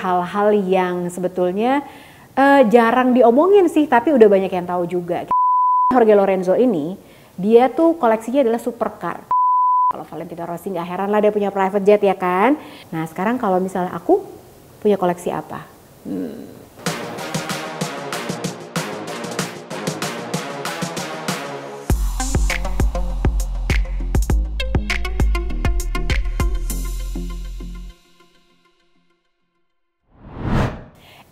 hal-hal yang sebetulnya jarang diomongin sih, tapi udah banyak yang tahu juga. Jorge Lorenzo ini, dia tuh koleksinya adalah supercar. Kalau Valentino Rossi nggak heran lah dia punya private jet ya kan. Nah sekarang kalau misalnya aku punya koleksi apa?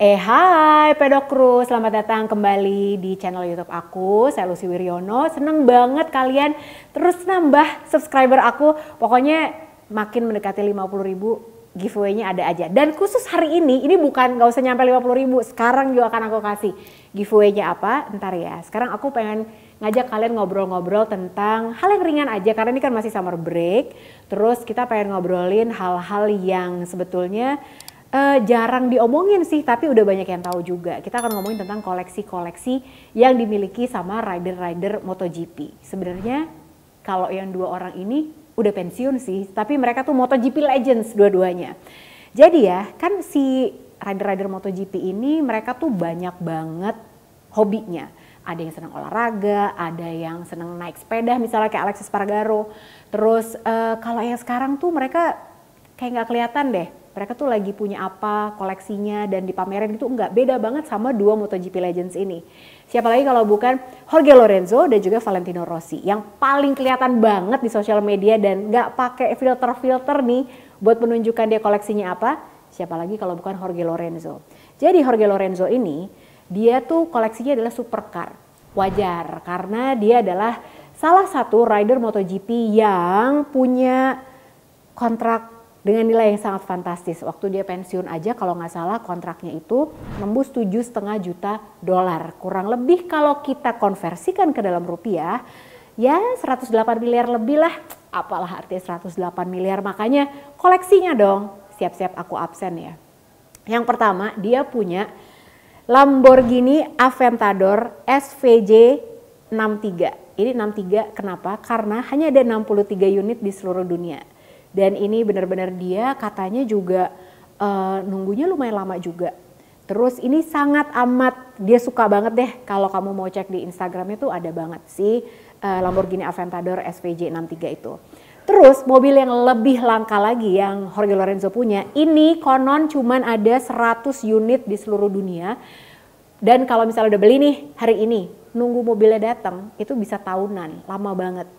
Hai Pedokru, selamat datang kembali di channel YouTube aku. Saya Lucy Wiryono. Seneng banget kalian terus nambah subscriber aku. Pokoknya makin mendekati 50.000 giveaway-nya ada aja. Dan khusus hari ini bukan nggak usah nyampe 50.000. Sekarang juga akan aku kasih giveaway-nya apa. Ntar ya. Sekarang aku pengen ngajak kalian ngobrol-ngobrol tentang hal yang ringan aja karena ini kan masih summer break. Terus kita pengen ngobrolin hal-hal yang sebetulnya jarang diomongin sih, tapi udah banyak yang tahu juga. Kita akan ngomongin tentang koleksi-koleksi yang dimiliki sama rider-rider MotoGP. Sebenarnya kalau yang dua orang ini udah pensiun sih, tapi mereka tuh MotoGP legends dua-duanya. Jadi ya, kan si rider-rider MotoGP ini mereka tuh banyak banget hobinya. Ada yang senang olahraga, ada yang senang naik sepeda misalnya kayak Aleix Espargaro. Terus kalau yang sekarang tuh mereka kayak nggak kelihatan deh. Mereka tuh lagi punya apa, koleksinya, dan dipamerin itu enggak. Beda banget sama dua MotoGP Legends ini. Siapa lagi kalau bukan Jorge Lorenzo dan juga Valentino Rossi. Yang paling kelihatan banget di sosial media dan nggak pakai filter-filter nih buat menunjukkan dia koleksinya apa. Siapa lagi kalau bukan Jorge Lorenzo. Jadi Jorge Lorenzo ini, dia tuh koleksinya adalah supercar. Wajar, karena dia adalah salah satu rider MotoGP yang punya kontrak dengan nilai yang sangat fantastis. Waktu dia pensiun aja kalau nggak salah kontraknya itu nembus $7,5 juta. Kurang lebih kalau kita konversikan ke dalam rupiah, ya 108 miliar lebih lah. Apalah artinya 108 miliar, makanya koleksinya dong. Siap-siap aku absen ya. Yang pertama dia punya Lamborghini Aventador SVJ 63. Ini 63 kenapa? Karena hanya ada 63 unit di seluruh dunia. Dan ini benar-benar dia katanya juga nunggunya lumayan lama juga. Terus ini sangat amat dia suka banget deh kalau kamu mau cek di Instagramnya tuh ada banget sih Lamborghini Aventador SVJ 63 itu. Terus mobil yang lebih langka lagi yang Jorge Lorenzo punya ini konon cuman ada 100 unit di seluruh dunia. Dan kalau misalnya udah beli nih hari ini nunggu mobilnya datang itu bisa tahunan, lama banget.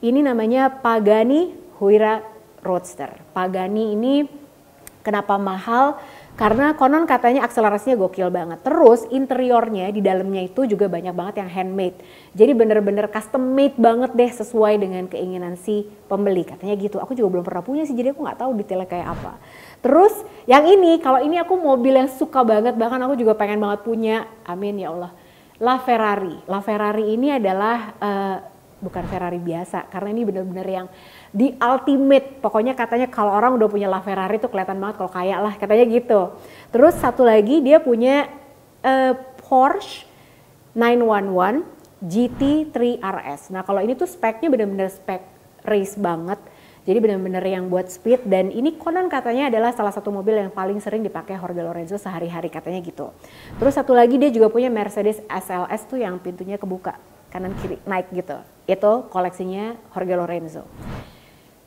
Ini namanya Pagani Huayra Roadster. Pagani ini kenapa mahal? Karena konon katanya akselerasinya gokil banget. Terus interiornya di dalamnya itu juga banyak banget yang handmade. Jadi bener-bener custom made banget deh sesuai dengan keinginan si pembeli. Katanya gitu. Aku juga belum pernah punya sih, jadi aku nggak tahu detailnya kayak apa. Terus yang ini, kalau ini aku mobil yang suka banget. Bahkan aku juga pengen banget punya. Amin ya Allah. LaFerrari. LaFerrari ini adalah bukan Ferrari biasa. Karena ini bener-bener yang di ultimate, pokoknya katanya kalau orang udah punya LaFerrari tuh kelihatan banget kalau kaya lah, katanya gitu. Terus satu lagi dia punya Porsche 911 GT3 RS. Nah kalau ini tuh speknya bener-bener spek race banget. Jadi bener-bener yang buat speed dan ini konon katanya adalah salah satu mobil yang paling sering dipakai Jorge Lorenzo sehari-hari katanya gitu. Terus satu lagi dia juga punya Mercedes SLS tuh yang pintunya kebuka kanan kiri naik gitu. Itu koleksinya Jorge Lorenzo.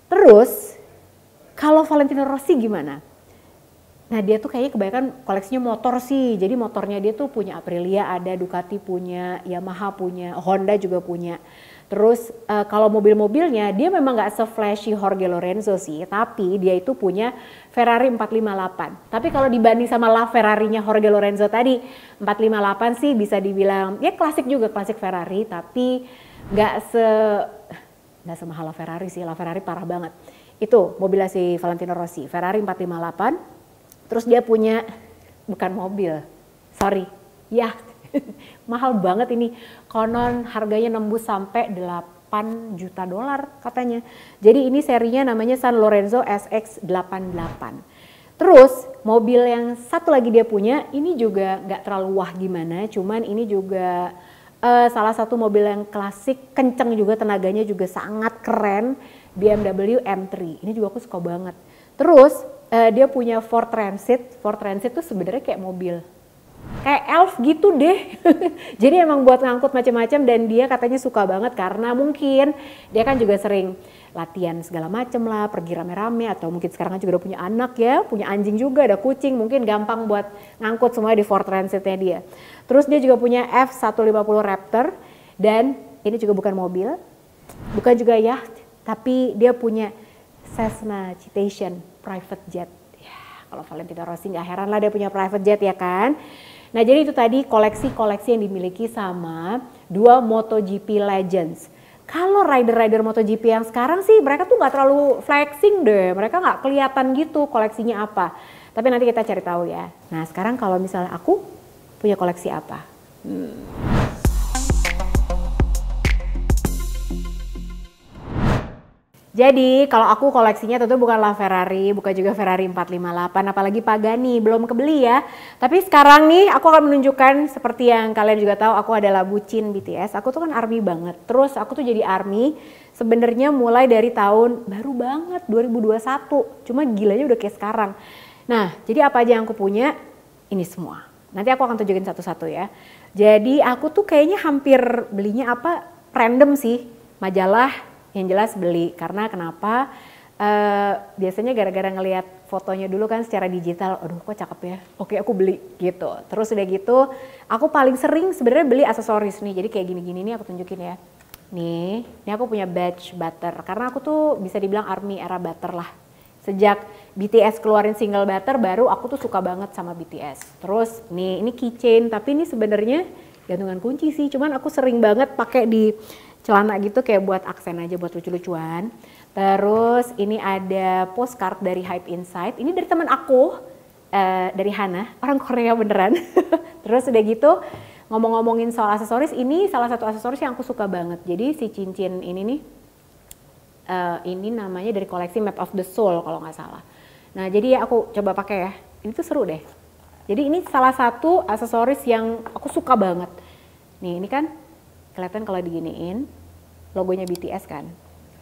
Terus, kalau Valentino Rossi gimana? Nah dia tuh kayaknya kebanyakan koleksinya motor sih. Jadi motornya dia tuh punya Aprilia, ada Ducati punya, Yamaha punya, Honda juga punya. Terus kalau mobil-mobilnya dia memang gak se-flashy Jorge Lorenzo sih. Tapi dia itu punya Ferrari 458. Tapi kalau dibanding sama LaFerrari-nya Jorge Lorenzo tadi, 458 sih bisa dibilang, ya klasik juga, klasik Ferrari. Tapi gak semahal LaFerrari sih, LaFerrari parah banget. Itu mobilnya si Valentino Rossi, Ferrari 458. Terus dia punya, bukan mobil, sorry, ya mahal banget ini. Konon harganya nembus sampai $8 juta katanya. Jadi ini serinya namanya San Lorenzo SX88. Terus mobil yang satu lagi dia punya, ini juga gak terlalu wah gimana, cuman ini juga salah satu mobil yang klasik, kenceng juga, tenaganya juga sangat keren, BMW M3. Ini juga aku suka banget. Terus dia punya Ford Transit. Ford Transit tuh sebenarnya kayak mobil. Kayak elf gitu deh. Jadi emang buat ngangkut macam-macam dan dia katanya suka banget karena mungkin dia kan juga sering latihan segala macam lah, pergi rame-rame atau mungkin sekarang kan juga udah punya anak ya, punya anjing juga, ada kucing, mungkin gampang buat ngangkut semua di Ford Transitnya dia. Terus dia juga punya F150 Raptor dan ini juga bukan mobil, bukan juga yacht, tapi dia punya Cessna Citation private jet. Ya, kalau Valentino Rossi nggak heran lah dia punya private jet ya kan. Nah jadi itu tadi koleksi-koleksi yang dimiliki sama dua MotoGP legends. Kalau rider-rider MotoGP yang sekarang sih mereka tuh nggak terlalu flexing deh, mereka nggak kelihatan gitu koleksinya apa. Tapi nanti kita cari tahu ya. Nah sekarang kalau misalnya aku punya koleksi apa? Jadi kalau aku koleksinya tentu bukanlah Ferrari, bukan juga Ferrari 458, apalagi Pagani, belum kebeli ya. Tapi sekarang nih aku akan menunjukkan seperti yang kalian juga tahu, aku adalah bucin BTS. Aku tuh kan ARMY banget, terus aku tuh jadi ARMY sebenarnya mulai dari tahun baru banget 2021, cuma gilanya udah kayak sekarang. Nah jadi apa aja yang aku punya, ini semua. Nanti aku akan tunjukin satu-satu ya. Jadi aku tuh kayaknya hampir belinya apa, random sih, majalah. Yang jelas beli, karena kenapa? Biasanya gara-gara ngelihat fotonya dulu kan secara digital, aduh kok cakep ya, oke aku beli gitu. Terus udah gitu, aku paling sering sebenarnya beli aksesoris nih, jadi kayak gini-gini nih aku tunjukin ya. Nih, ini aku punya badge butter, karena aku tuh bisa dibilang ARMY era butter lah. Sejak BTS keluarin single butter, baru aku tuh suka banget sama BTS. Terus nih, ini keychain, tapi ini sebenarnya gantungan kunci sih, cuman aku sering banget pakai di celana gitu kayak buat aksen aja, buat lucu-lucuan. Terus ini ada postcard dari Hype Inside. Ini dari teman aku, dari Hana, orang Korea beneran. Terus udah gitu, ngomong-ngomongin soal aksesoris, ini salah satu aksesoris yang aku suka banget. Jadi si cincin ini nih, ini namanya dari koleksi Map of the Soul kalau nggak salah. Nah jadi ya aku coba pakai ya, ini tuh seru deh. Jadi ini salah satu aksesoris yang aku suka banget. Nih ini kan kelihatan kalau diginiin, logonya BTS kan.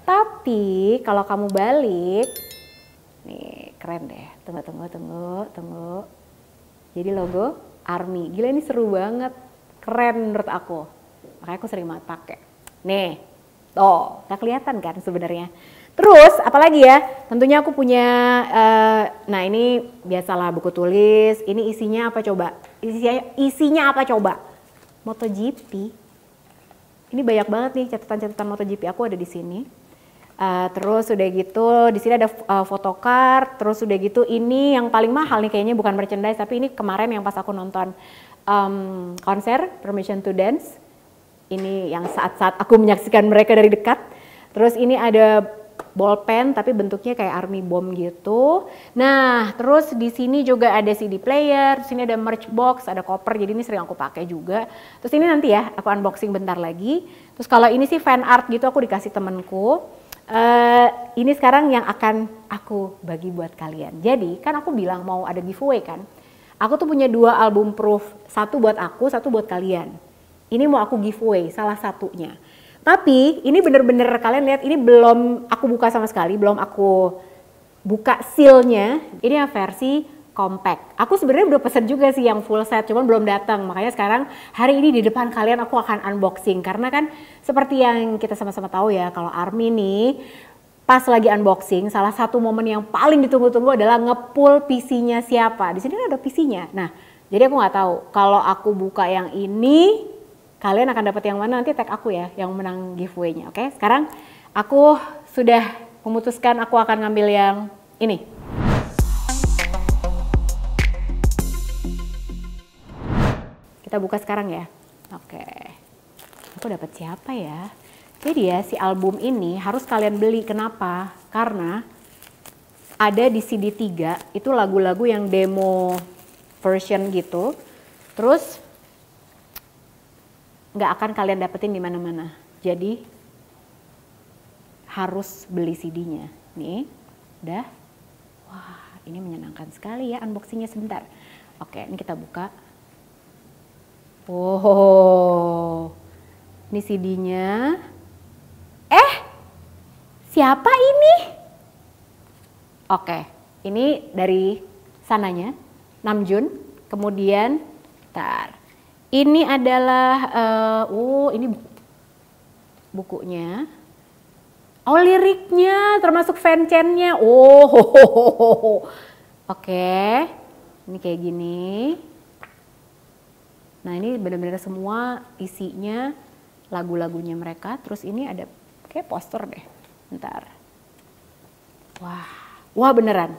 Tapi kalau kamu balik, nih keren deh. Tunggu. Jadi logo ARMY. Gila ini seru banget, keren menurut aku. Makanya aku sering banget pakai. Nih, tuh, nggak kelihatan kan sebenarnya. Terus apalagi ya? Tentunya aku punya, nah ini biasalah buku tulis. Ini isinya apa coba? Isinya apa coba? MotoGP. Ini banyak banget nih catatan-catatan MotoGP aku ada di sini. Terus udah gitu di sini ada photocard. Terus udah gitu ini yang paling mahal nih kayaknya, bukan merchandise tapi ini kemarin yang pas aku nonton konser Permission to Dance. Ini yang saat-saat aku menyaksikan mereka dari dekat. Terus ini ada bolpen tapi bentuknya kayak ARMY bomb gitu. Nah, terus di sini juga ada CD player, di sini ada merch box, ada koper. Jadi ini sering aku pakai juga. Terus ini nanti ya aku unboxing bentar lagi. Terus kalau ini sih fan art gitu, aku dikasih temenku. Ini sekarang yang akan aku bagi buat kalian. Jadi kan aku bilang mau ada giveaway kan. Aku tuh punya 2 album proof, satu buat aku, satu buat kalian. Ini mau aku giveaway salah satunya. Tapi ini bener-bener kalian lihat, ini belum aku buka sama sekali, belum aku buka sealnya. Ini yang versi compact. Aku sebenarnya udah pesen juga sih yang full set, cuman belum datang. Makanya sekarang hari ini di depan kalian aku akan unboxing. Karena kan seperti yang kita sama-sama tahu ya, kalau ARMY nih pas lagi unboxing, salah satu momen yang paling ditunggu-tunggu adalah nge-pull PC-nya siapa. Di sini ada PC-nya. Nah, jadi aku nggak tahu kalau aku buka yang ini, kalian akan dapat yang mana, nanti tag aku ya yang menang giveaway-nya. Oke, sekarang aku sudah memutuskan aku akan ngambil yang ini. Kita buka sekarang ya. Oke. Aku dapat siapa ya? Jadi ya si album ini harus kalian beli. Kenapa? Karena ada di CD 3 itu lagu-lagu yang demo version gitu. Terus nggak akan kalian dapetin di mana-mana. Jadi harus beli CD-nya. Nih, udah. Wah, ini menyenangkan sekali ya unboxingnya sebentar. Oke, ini kita buka. Oh, ini CD-nya. Siapa ini? Oke, Ini dari sananya, Namjoon. Kemudian, ini adalah, ini bukunya. Oh, liriknya, termasuk fanchannya. Oke. Ini kayak gini. Nah, ini benar-benar semua isinya lagu-lagunya mereka. Terus ini ada kayak poster deh. Bentar. Wah beneran.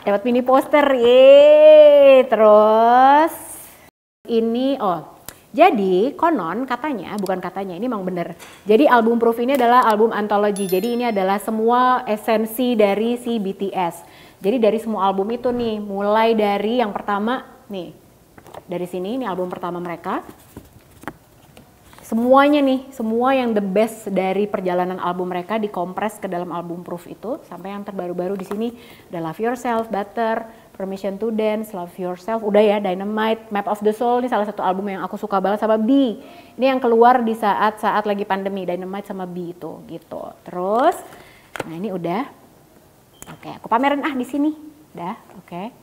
Dapat mini poster. Yeay. Terus ini, jadi konon katanya, bukan katanya, ini memang bener. Jadi album Proof ini adalah album anthology. Jadi ini adalah semua esensi dari si BTS. Jadi dari semua album itu nih, mulai dari yang pertama nih, dari sini, ini album pertama mereka. Semuanya nih, semua yang the best dari perjalanan album mereka dikompres ke dalam album Proof itu. Sampai yang terbaru-baru di sini ada Love Yourself, Butter, Permission to Dance, Love Yourself, udah ya, Dynamite, Map of the Soul, ini salah satu album yang aku suka banget, sama B. Ini yang keluar di saat-saat lagi pandemi, Dynamite sama B itu, gitu. Terus, nah ini udah. Oke, aku pamerin di sini. Udah, oke.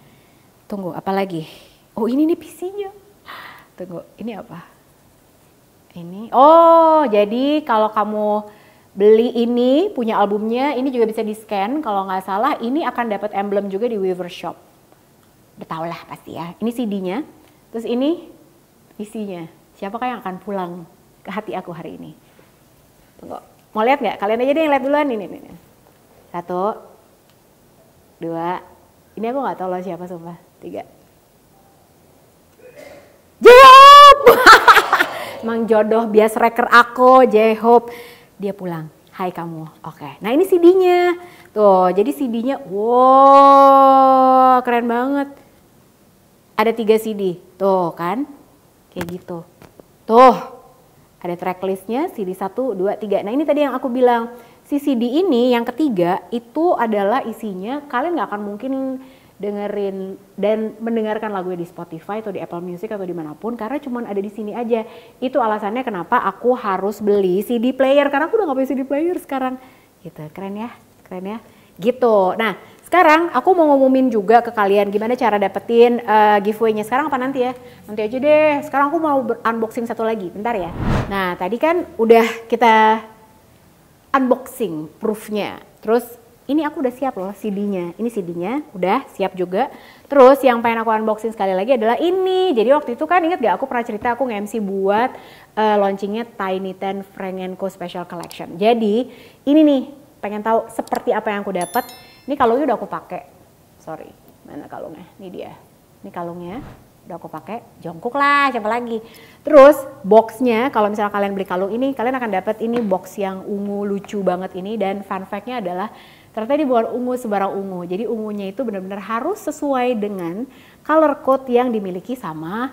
Tunggu, apa lagi? Oh, ini nih PC-nya. Tunggu, ini apa? Ini, jadi kalau kamu beli ini, punya albumnya, ini juga bisa di-scan. Kalau nggak salah, ini akan dapat emblem juga di Weaver Shop. Udah tau lah pasti ya. Ini CD-nya, terus ini isinya. Siapakah yang akan pulang ke hati aku hari ini? Tunggu, mau lihat nggak? Kalian aja deh yang lihat duluan. Ini. 1, 2, ini aku nggak tahu loh siapa sumpah. 3. J-Hope! Emang jodoh bias reker aku, J-Hope. Dia pulang. Hai kamu. Oke. Nah ini CD-nya. Tuh, jadi CD-nya, wow, keren banget. Ada 3 CD, tuh kan, kayak gitu. Tuh, ada tracklistnya, CD 1, 2, 3. Nah ini tadi yang aku bilang, si CD ini yang ketiga itu adalah isinya, kalian gak akan mungkin dengerin dan mendengarkan lagunya di Spotify atau di Apple Music atau dimanapun, karena cuma ada di sini aja. Itu alasannya kenapa aku harus beli CD player, karena aku udah gak punya CD player sekarang. Gitu, keren ya, gitu. Nah, sekarang aku mau ngumumin juga ke kalian gimana cara dapetin giveaway-nya. Sekarang apa nanti ya? Nanti aja deh. Sekarang aku mau unboxing satu lagi, bentar ya. Nah, tadi kan udah kita unboxing Proof-nya. Terus ini aku udah siap loh CD-nya. Ini CD-nya udah siap juga. Terus yang pengen aku unboxing sekali lagi adalah ini. Jadi waktu itu kan inget gak aku pernah cerita aku nge-MC buat launchingnya Tiny Ten Frank & Co Special Collection. Jadi ini nih, pengen tahu seperti apa yang aku dapat. Ini kalungnya udah aku pakai. Sorry, mana kalungnya? Ini dia. Ini kalungnya udah aku pakai. Jongkok lah, siapa lagi? Terus boxnya, kalau misalnya kalian beli kalung ini, kalian akan dapat ini box yang ungu lucu banget ini. Dan fun fact-nya adalah ternyata ini bukan ungu sebarang ungu. Jadi ungunya itu benar-benar harus sesuai dengan color code yang dimiliki sama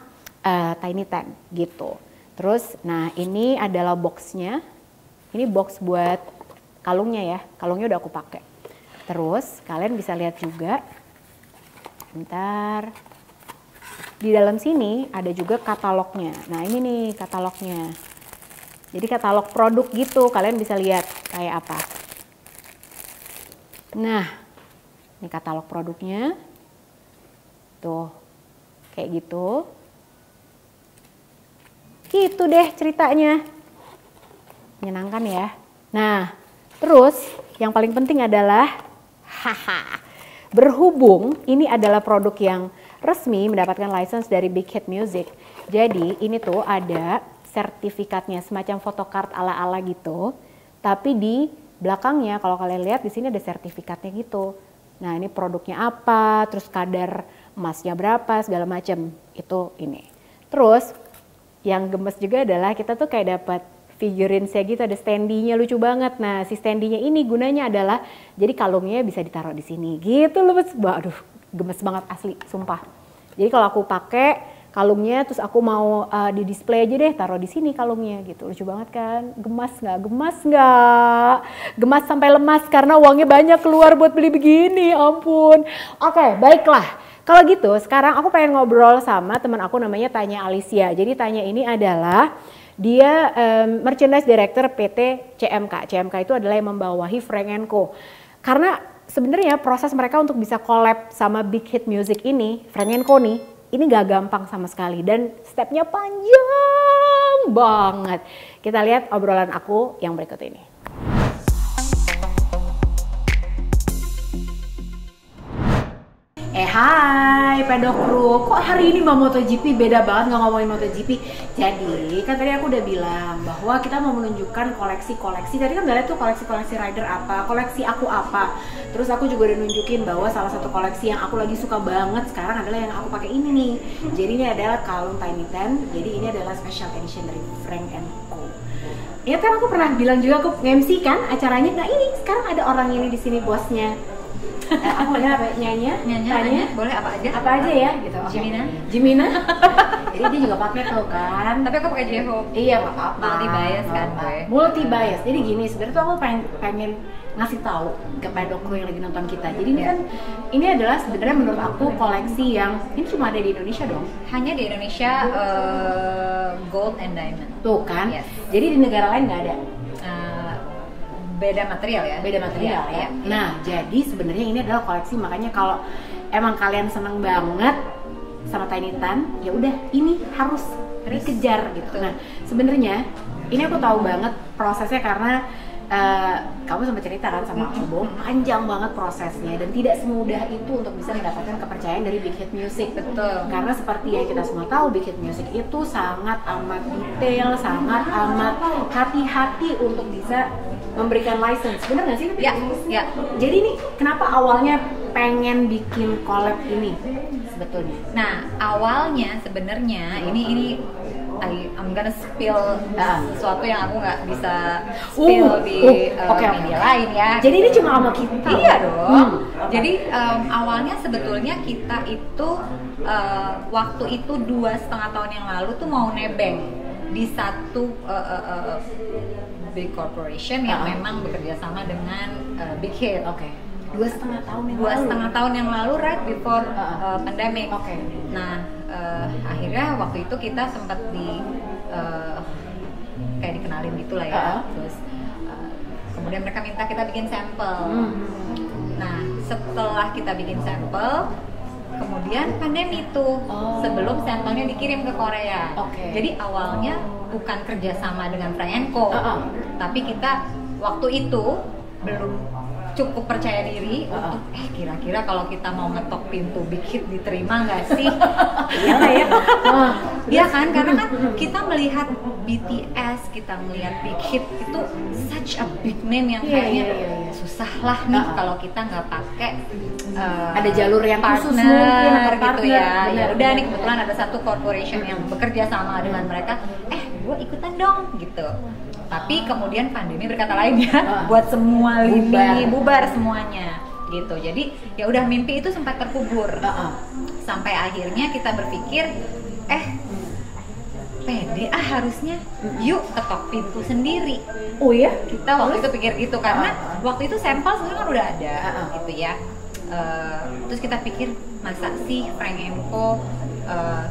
Tiny Ten gitu. Terus, nah ini adalah boxnya. Ini box buat kalungnya ya. Kalungnya udah aku pakai. Terus kalian bisa lihat juga, bentar, di dalam sini ada juga katalognya. Nah ini nih katalognya. Jadi katalog produk gitu, kalian bisa lihat kayak apa. Nah, ini katalog produknya. Tuh, kayak gitu. Gitu deh ceritanya. Menyenangkan ya. Nah, terus yang paling penting adalah berhubung ini adalah produk yang resmi mendapatkan license dari Big Hit Music. Jadi ini tuh ada sertifikatnya, semacam photocard ala-ala gitu. Tapi di belakangnya kalau kalian lihat di sini ada sertifikatnya gitu. Nah, ini produknya apa, terus kadar emasnya berapa, segala macam. Itu ini. Terus yang gemes juga adalah kita tuh kayak dapat figurines-nya gitu, ada standee-nya lucu banget. Nah, si standee-nya ini gunanya adalah jadi kalungnya bisa ditaruh di sini. Gitu loh, aduh, gemes banget asli, sumpah. Jadi kalau aku pakai kalungnya terus aku mau di display aja deh, taruh di sini kalungnya gitu. Lucu banget kan? Gemas nggak? Gemas nggak? Gemas sampai lemas karena uangnya banyak keluar buat beli begini, ampun. Oke, baiklah. Kalau gitu sekarang aku pengen ngobrol sama teman aku namanya Tanya Alicia. Jadi Tanya ini adalah dia merchandise director PT CMK. CMK itu adalah yang membawahi Frank & Co. Karena sebenarnya proses mereka untuk bisa collab sama Big Hit Music ini, Frank & Co nih, ini gak gampang sama sekali dan stepnya panjang banget. Kita lihat obrolan aku yang berikut ini. Hai Pedok Crew, kok hari ini Mbak MotoGP beda banget nggak ngomongin MotoGP. Jadi kan tadi aku udah bilang bahwa kita mau menunjukkan koleksi-koleksi. Tadi kan udah lihat tuh koleksi-koleksi rider apa, koleksi aku apa. Terus aku juga udah nunjukin bahwa salah satu koleksi yang aku lagi suka banget sekarang adalah yang aku pakai ini nih. Jadi ini adalah kalung Tiny Tan. Jadi ini adalah special edition dari Frank & Co. Ya kan aku pernah bilang juga aku MC kan acaranya. Nah ini sekarang ada orang ini di sini bosnya. Aku apa nyanyi? Tanya boleh apa aja ya gitu. Jimina. Jadi dia juga pakai tuh kan. Tapi aku pakai J-Hope. Iya nggak apa-apa. Multi bias kan gue. Multi bias. Jadi gini sebenarnya tuh aku pengen ngasih tahu ke Pedok Crew yang lagi nonton kita. Jadi ini kan ini adalah sebenarnya menurut aku koleksi yang ini cuma ada di Indonesia dong. Hanya di Indonesia gold and diamond. Tuh kan. Yes. Jadi di negara lain nggak ada. Beda material ya. Beda material ya. Nah, jadi sebenarnya ini adalah koleksi, makanya kalau emang kalian seneng banget sama Tiny Tan, ya udah ini harus dikejar gitu. Nah, sebenarnya ini aku tahu banget prosesnya karena kamu sempat cerita kan sama aku bahwa panjang banget prosesnya dan tidak semudah itu untuk bisa mendapatkan kepercayaan dari Big Hit Music. Betul. Karena seperti yang kita semua tahu, Big Hit Music itu sangat amat detail, sangat amat hati-hati untuk bisa memberikan license. Bener nggak sih? Ya. Jadi ini kenapa awalnya pengen bikin collab ini sebetulnya? Nah, awalnya sebenarnya ini I'm gonna spill sesuatu yang aku nggak bisa spill di media lain ya. Jadi ini cuma sama kita. Iya dong. Jadi awalnya sebetulnya kita itu waktu itu 2,5 tahun yang lalu tuh mau nebeng di satu big corporation yang memang bekerja sama dengan Big Hit. Oke. 2,5 tahun yang lalu. 2,5 tahun yang lalu, right before pandemic. Oke. Nah, akhirnya waktu itu kita sempat kayak dikenalin gitulah ya. Terus kemudian mereka minta kita bikin sampel. Nah, setelah kita bikin sampel, kemudian pandemi tuh sebelum sampelnya dikirim ke Korea. Jadi awalnya bukan kerjasama dengan Frank & Co, tapi kita waktu itu belum cukup percaya diri untuk kira-kira kalau kita mau ngetok pintu Big Hit diterima nggak sih? Iyalah ya. Iya kan, karena kan kita melihat BTS, kita melihat Big Hit itu such a big name yang kayaknya susah lah nih kalau kita nggak pakai ada jalur yang khusus mungkin atau gitu partner, ya. Ya udah benar. nih kebetulan ada satu corporation yang bekerja sama dengan mereka. Gue ikutan dong gitu. Tapi kemudian pandemi berkata lain ya, buat semua lini bubar semuanya gitu. Jadi ya udah mimpi itu sempat terkubur. Sampai akhirnya kita berpikir pede harusnya yuk ketok pintu sendiri. Oh ya? Kita waktu itu pikir gitu karena waktu itu sampel sebenarnya kan udah ada gitu ya. Terus kita pikir masa sih Frank & Co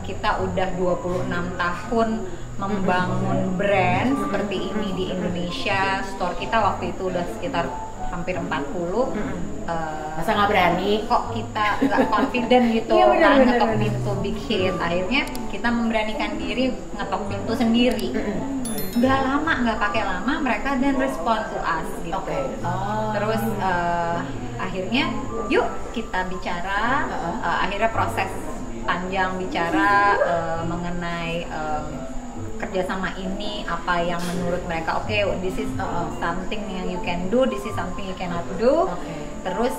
kita udah 26 tahun membangun brand seperti ini di Indonesia. Store kita waktu itu udah sekitar hampir 40. Masa nggak berani? Kok kita nggak confident gitu kan ngetok pintu Big Hit. Akhirnya kita memberanikan diri ngetok pintu sendiri. Udah lama, nggak pakai lama, mereka dan respond to us gitu. Terus akhirnya yuk kita bicara. Akhirnya proses panjang bicara mengenai kerjasama ini, apa yang menurut mereka this is something yang you can do, this is something you cannot do. Terus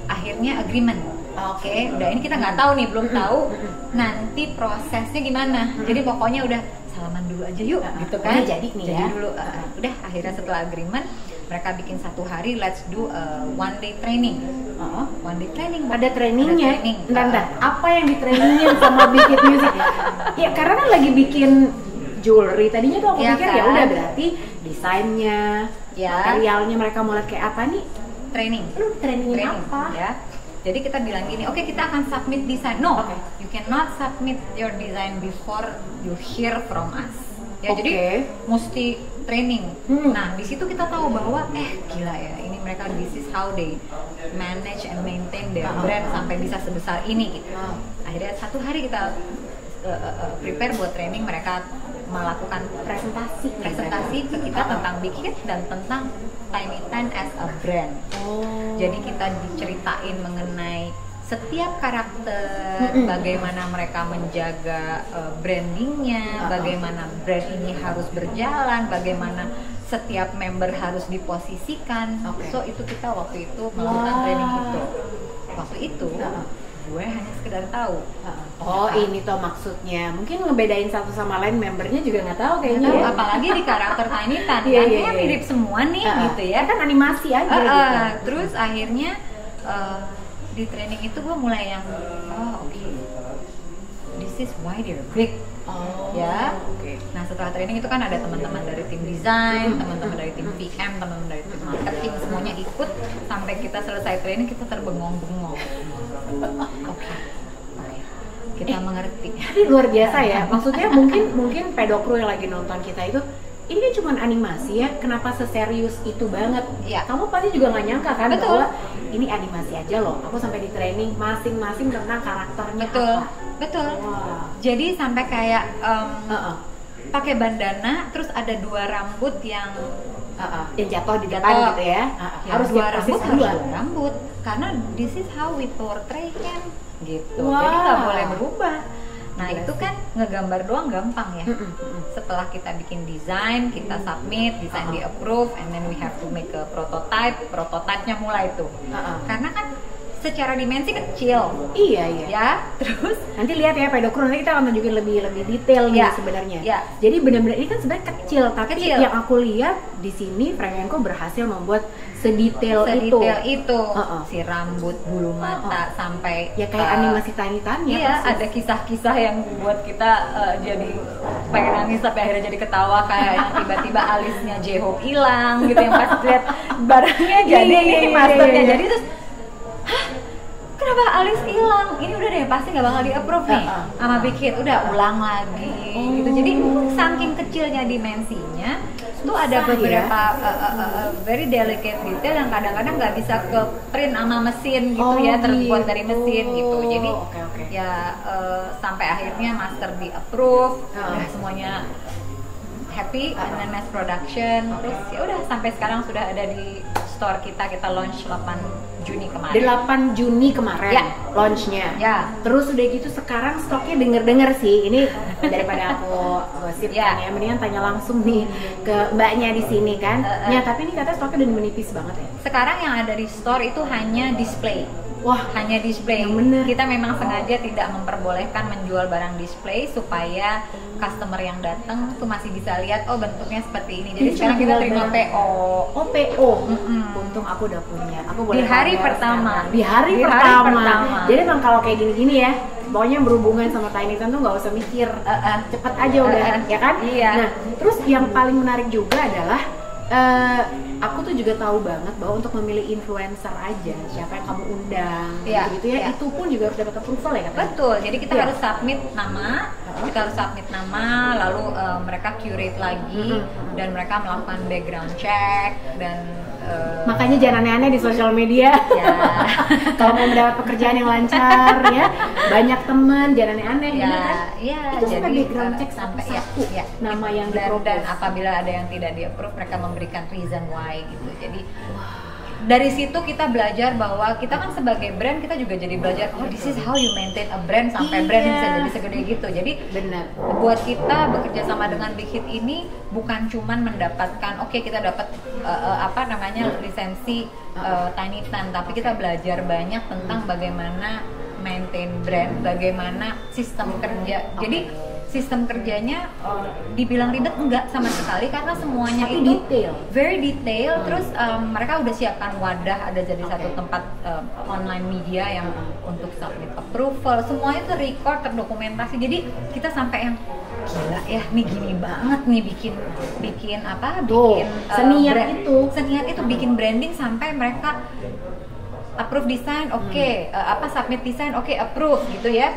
akhirnya agreement. Udah ini kita nggak tahu nih, belum tahu nanti prosesnya gimana. Jadi pokoknya udah salaman dulu aja yuk gitu kan. Jadi nih jadi ya. Dulu udah akhirnya setelah agreement mereka bikin 1 hari let's do one day training. One day training. Ada trainingnya. Bentar. Apa yang di trainingin sama Big Hit Music? Ya karena kan lagi bikin jewelry. Tadinya tuh aku pikir kan? ya udah berarti desainnya, materialnya mereka mau lihat kayak apa nih? Training. Trainingin apa? Ya. Jadi kita bilang gini, kita akan submit design. No, you cannot submit your design before you hear from us. Ya, jadi mesti training. Nah, di situ kita tahu bahwa gila ya, ini mereka this is how they manage and maintain their brand sampai bisa sebesar ini gitu. Akhirnya satu hari kita prepare buat training, mereka melakukan presentasi ke kita tentang Big Hit dan tentang Tiny Tan as a brand. Jadi kita diceritain mengenai setiap karakter, bagaimana mereka menjaga brandingnya, bagaimana brand ini harus berjalan, bagaimana setiap member harus diposisikan. So itu kita waktu itu melakukan training itu. Waktu itu gue hanya sekedar tahu. Ini tuh maksudnya. Mungkin ngebedain satu sama lain membernya juga nggak tahu kayaknya. Ya. Apalagi di karakter Tiny Tan, kan mirip semua nih gitu ya. Kan animasi aja gitu. Terus akhirnya di training itu gue mulai yang this is why they're big. Nah setelah training itu kan ada teman-teman dari tim desain, teman-teman dari tim PM, teman-teman dari tim marketing, semuanya ikut sampai kita selesai training kita terbengong-bengong. Kita mengerti. Ini luar biasa ya. Maksudnya mungkin pedokru yang lagi nonton kita itu ini kan cuma animasi ya, kenapa seserius itu banget? Kamu pasti juga nggak nyangka kan bahwa ini animasi aja loh. Aku sampai di training masing-masing tentang karakternya. Betul. Jadi sampai kayak pakai bandana, terus ada 2 rambut yang jatuh di depan gitu ya. Harus 2 rambut, rambut. Karena this is how we portray him gitu. Jadi nggak boleh berubah. Nah itu kan ngegambar doang gampang ya. Setelah kita bikin desain, kita submit, desain di approve, and then we have to make a prototype. Prototype-nya mulai tuh. Karena kan secara dimensi kecil. Iya. Ya, terus nanti lihat ya pedokru, nanti kita akan tunjukin lebih detail nih sebenarnya. Jadi benar-benar ini kan sebenarnya kecil, tapi yang aku lihat di sini Frankenko berhasil membuat sedetail itu. Si rambut, bulu mata sampai ya kayak animasi Tiny Tan ya. Iya, ada kisah-kisah yang buat kita jadi pengen nangis tapi akhirnya jadi ketawa, kayak yang tiba-tiba alisnya J-Hope hilang gitu, yang pas lihat barangnya jadi masternya jadi terus kenapa alis hilang? Ini udah deh pasti nggak bakal di-approve nih sama Big Hit. Udah ulang lagi gitu. Jadi saking kecilnya dimensinya tuh ada beberapa very delicate detail yang kadang-kadang nggak bisa ke print sama mesin gitu terbuat dari mesin gitu. Jadi sampai akhirnya master di-approve, udah semuanya happy, and then mass production. Terus ya udah sampai sekarang sudah ada di store kita launch 8 Juni kemarin launchnya. Terus udah gitu sekarang stoknya denger sih, ini daripada aku gosipkan ya, mendingan tanya langsung nih ke mbaknya di sini kan. Tapi ini katanya stoknya udah menipis banget ya. Sekarang yang ada di store itu hanya display. Hanya display. Kita memang sengaja tidak memperbolehkan menjual barang display supaya customer yang datang tuh masih bisa lihat bentuknya seperti ini. Jadi sekarang kita terima PO. PO. Untung aku udah punya. Aku boleh di hari pertama. Di hari pertama. Jadi memang kalau kayak gini-gini ya, pokoknya berhubungan sama Tiny Tan tuh nggak usah mikir, cepet aja udah, ya kan? Nah, terus yang paling menarik juga adalah aku tuh juga tahu banget bahwa untuk memilih influencer aja siapa yang kamu undang gitu ya, itu pun juga harus dapat approval ya katanya. Betul, jadi kita harus submit nama, lalu mereka curate lagi dan mereka melakukan background check dan makanya jangan aneh-aneh di sosial media. Kalau mau mendapat pekerjaan yang lancar ya, banyak teman, jangan aneh-aneh kan? Itu sampai background check sampai nama yang di-propose. Dan apabila ada yang tidak di-approve, mereka memberikan reason why gitu. Jadi dari situ kita belajar bahwa kita kan sebagai brand, kita juga jadi belajar this is how you maintain a brand sampai brand bisa jadi segede gitu. Jadi buat kita bekerja sama dengan Big Hit ini bukan cuman mendapatkan kita dapat lisensi Tiny Tan, tapi kita belajar banyak tentang bagaimana maintain brand, bagaimana sistem kerja. Jadi sistem kerjanya dibilang ribet enggak sama sekali, karena semuanya itu very detail. Terus mereka udah siapkan wadah, ada jadi satu tempat online media yang untuk submit approval, semuanya itu record, terdokumentasi. Jadi kita sampai yang gila ya, nih gini banget nih bikin seniat itu bikin branding sampai mereka approve design, submit design, approve gitu ya.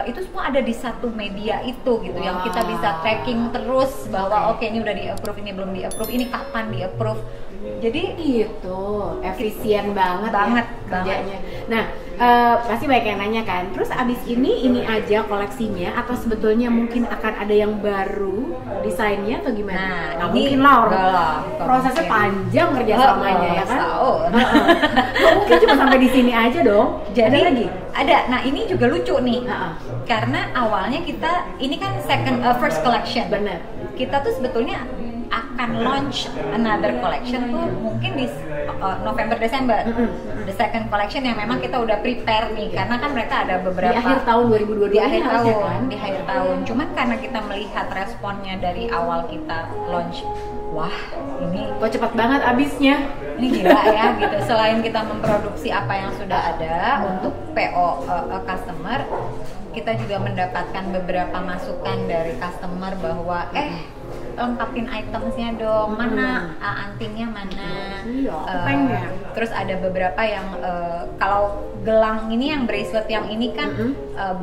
Itu semua ada di satu media itu gitu, yang kita bisa tracking terus bahwa ini udah di approve, ini belum di approve, ini kapan di approve. Jadi itu efisien banget. kerjanya. Nah, pasti banyak yang nanya kan, terus abis ini aja koleksinya atau sebetulnya mungkin akan ada yang baru desainnya atau gimana? Nah, nggak ini mungkin lah, prosesnya mungkin. panjang kerjasamanya ya kan? Setahun. Nggak mungkin cuma sampai di sini aja dong. Jadi ada lagi? Ada. Nah ini juga lucu nih, karena awalnya kita ini kan first collection. Bener. Kita tuh sebetulnya akan launch another collection tuh mungkin di November Desember. The second collection yang memang kita udah prepare nih, karena kan mereka ada beberapa di akhir tahun 2022 di akhir tahun kan? Di akhir tahun. Cuman karena kita melihat responnya dari awal kita launch, wah ini kok cepat banget abisnya. Ini gila ya gitu. Selain kita memproduksi apa yang sudah ada untuk PO customer, kita juga mendapatkan beberapa masukan dari customer bahwa lengkapin itemsnya dong, mana antingnya mana. Terus ada beberapa yang kalau gelang ini yang bracelet yang ini kan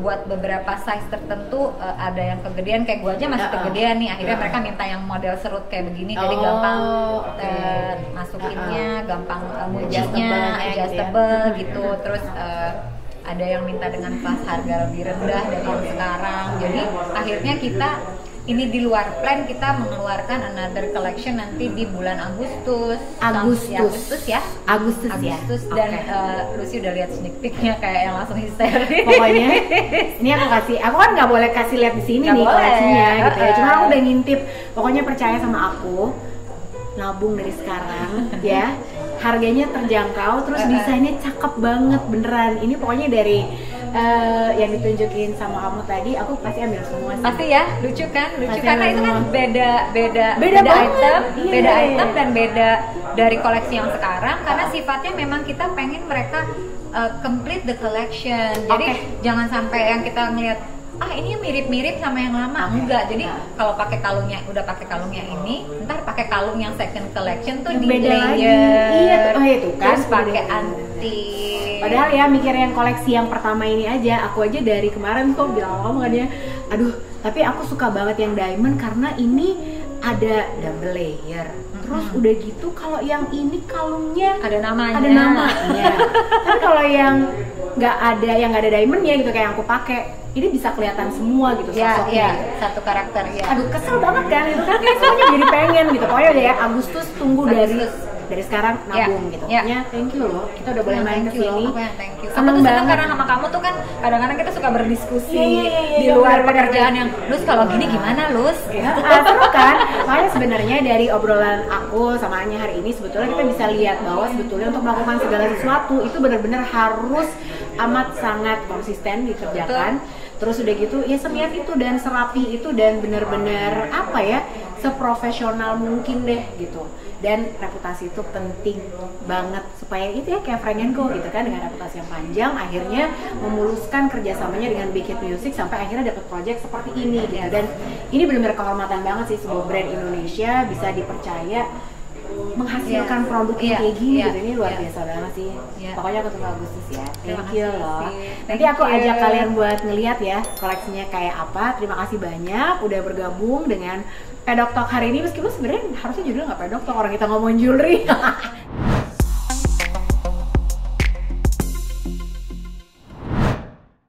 buat beberapa size tertentu ada yang kegedean, kayak gua aja masih kegedean nih. Akhirnya mereka minta yang model serut kayak begini, jadi gampang masukinnya, gampang mujinya, adjustable gitu. Terus ada yang minta dengan kelas harga lebih rendah dari yang sekarang. Jadi akhirnya kita ini di luar plan, kita mengeluarkan another collection nanti di bulan Agustus ya. Dan Lucy udah lihat sneak peeknya kayak yang langsung histeris. Pokoknya ini aku kan nggak boleh kasih lihat di sini nih koleksinya gitu ya. Cuma aku udah ngintip. Pokoknya percaya sama aku, nabung dari sekarang ya. Harganya terjangkau, terus desainnya cakep banget beneran. Ini pokoknya dari yang ditunjukin sama kamu tadi, aku pasti ambil semua sih. Pasti ya, lucu kan? Lucu pasti karena itu kan beda item, item dan beda dari koleksi yang sekarang. Karena sifatnya memang kita pengen mereka complete the collection. Jadi jangan sampai yang kita ngelihat ini mirip-mirip sama yang lama, enggak. Jadi kalau pakai kalungnya, udah pakai kalungnya ini, ntar pakai kalung yang second collection tuh di layer. Iya, itu kan. Terus pakai anti. Padahal ya mikir yang koleksi yang pertama ini aja, aku aja dari kemarin tuh bilang sama dia, aduh, tapi aku suka banget yang diamond karena ini ada double layer. Terus udah gitu kalau yang ini kalungnya ada namanya. Ada namanya. Tapi kalau yang nggak ada diamondnya gitu kayak yang aku pakai, ini bisa kelihatan semua gitu sosoknya. Iya, satu karakter ya. Aduh, kesel banget kan itu kan kayak semuanya jadi pengen gitu. Pokoknya deh ya, Agustus tunggu dari sekarang nabung gitu. Pokoknya thank you loh. Kita udah boleh main ke sini. Thank you. Aku tuh seneng karena sama kamu tuh kan kadang-kadang kita suka berdiskusi di luar pekerjaan yang, Lus kalau gini gimana Lus? Seru kan? Makanya sebenarnya dari obrolan aku sama Anya hari ini sebetulnya kita bisa lihat bahwa sebetulnya untuk melakukan segala sesuatu itu benar-benar harus amat sangat konsisten dikerjakan. Terus udah gitu ya seniat itu dan serapi itu dan benar-benar apa ya, seprofesional mungkin deh gitu. Dan reputasi itu penting banget supaya itu ya kayak Frank & Co gitu kan, dengan reputasi yang panjang akhirnya memuluskan kerjasamanya dengan Big Hit Music sampai akhirnya dapat project seperti ini gitu. Dan ini benar-benar kehormatan banget sih sebuah brand Indonesia bisa dipercaya menghasilkan produk yang kayak gini gitu. Ini luar biasa banget sih. Pokoknya aku tunggu Agustus ya. Thank you loh. Nanti aku ajak kalian buat ngeliat ya koleksinya kayak apa. Terima kasih banyak udah bergabung dengan Pedok Talk hari ini, meskipun sebenarnya harusnya judulnya nggak Pedok Talk, orang kita ngomongin jewelry.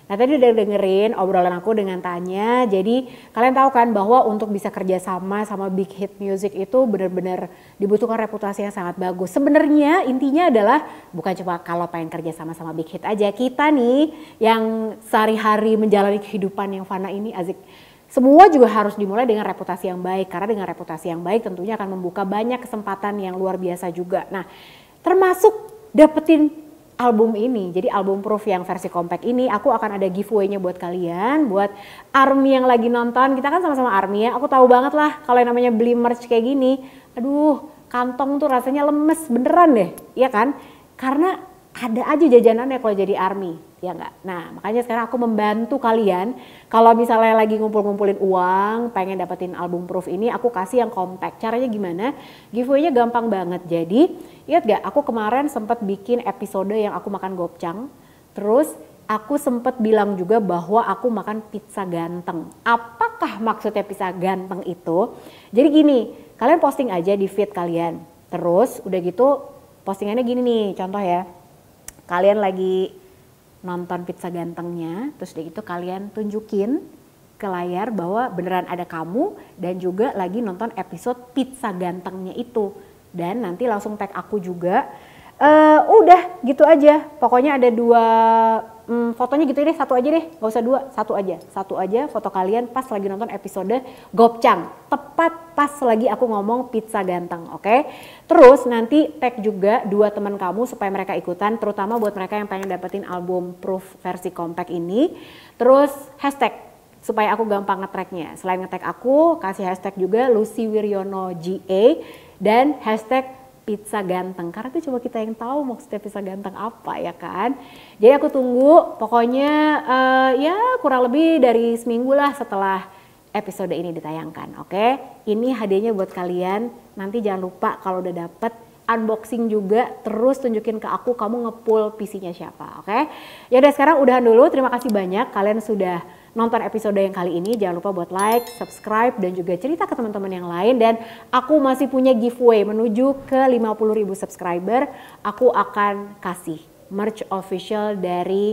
Nah tadi udah dengerin obrolan aku dengan Tanya, jadi kalian tahu kan bahwa untuk bisa kerjasama sama Big Hit Music itu benar-benar dibutuhkan reputasi yang sangat bagus. Sebenarnya intinya adalah bukan cuma kalau pengen kerjasama sama Big Hit aja, kita nih yang sehari-hari menjalani kehidupan yang fana ini asik. Semua juga harus dimulai dengan reputasi yang baik, karena dengan reputasi yang baik tentunya akan membuka banyak kesempatan yang luar biasa juga. Nah termasuk dapetin album ini, jadi album Proof yang versi compact ini aku akan ada giveaway-nya buat kalian, buat ARMY yang lagi nonton. Kita kan sama-sama ARMY ya, aku tahu banget lah kalau yang namanya beli merch kayak gini, aduh kantong tuh rasanya lemes beneran deh, ya kan? Karena ada aja jajanannya kalau jadi ARMY, ya enggak? Nah makanya sekarang aku membantu kalian, kalau misalnya lagi ngumpul-ngumpulin uang, pengen dapetin album Proof ini, aku kasih yang compact. Caranya gimana? Giveaway-nya gampang banget, jadi ingat gak, aku kemarin sempat bikin episode yang aku makan gopchang, terus aku sempat bilang juga bahwa aku makan pizza ganteng. Apakah maksudnya pizza ganteng itu? Jadi gini, kalian posting aja di feed kalian, terus udah gitu postingannya gini nih, contoh ya. kalian lagi nonton Pizza Gantengnya, terus dari itu kalian tunjukin ke layar bahwa beneran ada kamu dan juga lagi nonton episode Pizza Gantengnya itu. Dan nanti langsung tag aku juga. Udah gitu aja, pokoknya ada 2 fotonya gitu deh, 1 aja deh, gak usah 2, 1 aja foto kalian pas lagi nonton episode Gopchang, tepat pas lagi aku ngomong Pizza Ganteng, oke? Terus nanti tag juga 2 teman kamu supaya mereka ikutan, terutama buat mereka yang pengen dapetin album Proof versi compact ini. Terus hashtag supaya aku gampang nge-tracknya, selain nge-tag aku, kasih hashtag juga Lucy Wiryono GA dan hashtag Pizza Ganteng, karena itu cuma kita yang tahu maksudnya pizza ganteng apa ya kan. Jadi aku tunggu pokoknya ya kurang lebih dari seminggu lah setelah episode ini ditayangkan, oke? Ini hadiahnya buat kalian, nanti jangan lupa kalau udah dapet unboxing juga, terus tunjukin ke aku kamu nge-pull PC-nya siapa, oke? Ya udah sekarang udahan dulu, terima kasih banyak kalian sudah nonton episode yang kali ini. Jangan lupa buat like, subscribe, dan juga cerita ke teman-teman yang lain. Dan aku masih punya giveaway menuju ke 50.000 subscriber. Aku akan kasih merch official dari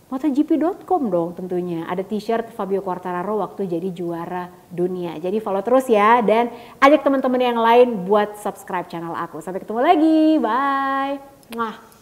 MotoGP.com dong tentunya. Ada t-shirt Fabio Quartararo waktu jadi juara dunia. Jadi follow terus ya dan ajak teman-teman yang lain buat subscribe channel aku. Sampai ketemu lagi, bye. Mwah.